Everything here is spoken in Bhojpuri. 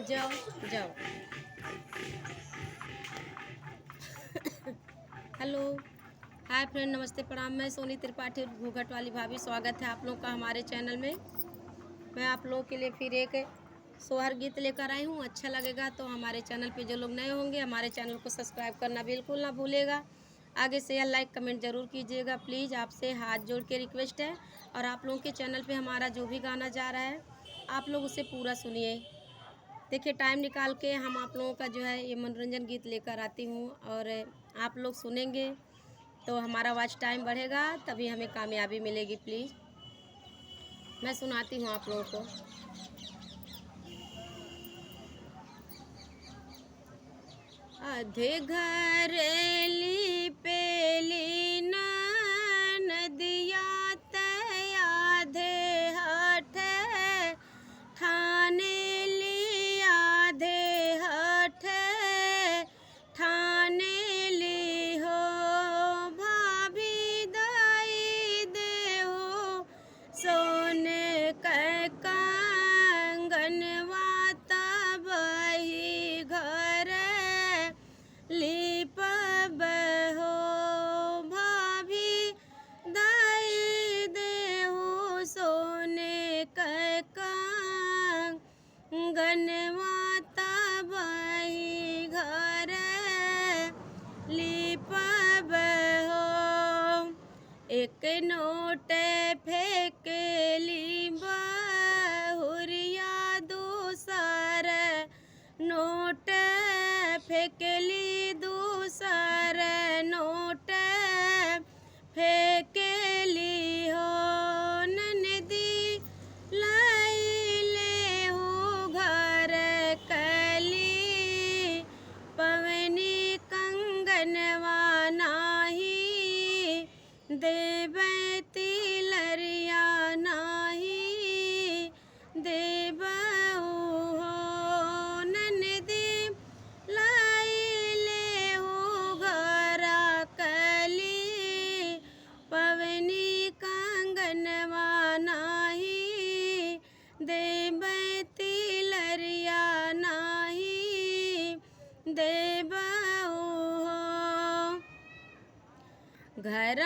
जाओ जाओ। हेलो, हाय फ्रेंड, नमस्ते प्रणाम। मैं सोनी त्रिपाठी घूंघट वाली भाभी। स्वागत है आप लोगों का हमारे चैनल में। मैं आप लोगों के लिए फिर एक सोहर गीत लेकर आई हूँ। अच्छा लगेगा तो हमारे चैनल पे जो लोग नए होंगे हमारे चैनल को सब्सक्राइब करना बिल्कुल ना भूलेगा। आगे से लाइक कमेंट ज़रूर कीजिएगा प्लीज़। आपसे हाथ जोड़ के रिक्वेस्ट है। और आप लोगों के चैनल पे हमारा जो भी गाना जा रहा है आप लोग उसे पूरा सुनिए। देखिए, टाइम निकाल के हम आप लोगों का जो है ये मनोरंजन गीत लेकर आती हूँ, और आप लोग सुनेंगे तो हमारा वॉच टाइम बढ़ेगा, तभी हमें कामयाबी मिलेगी। प्लीज़ मैं सुनाती हूँ आप लोगों को। आधे घरेली पेली नदिया तय आधे हठ ठाने ली, आधे हठ ठाने ली हो। भाभी दाई दे हो सोने कै कंगनवा तब ही घर लिपब हो। भाभी दाई दे हो सोने कै कंगनवा तब ही घर लिपब हो। एक नोट फेंकेली बहुरिया, दूसर नोट फेंकेली, दूसर नोट फेंकेली हो। ननदी लाई ले हो घर कली, पवनी कंगनवा नाही देबै तिलरिया नाही देबहु हो। ननदी लाई ले हो घर कली, पवनी कंगनवा नाही देबै तिलरिया नाही देबहु हो। घर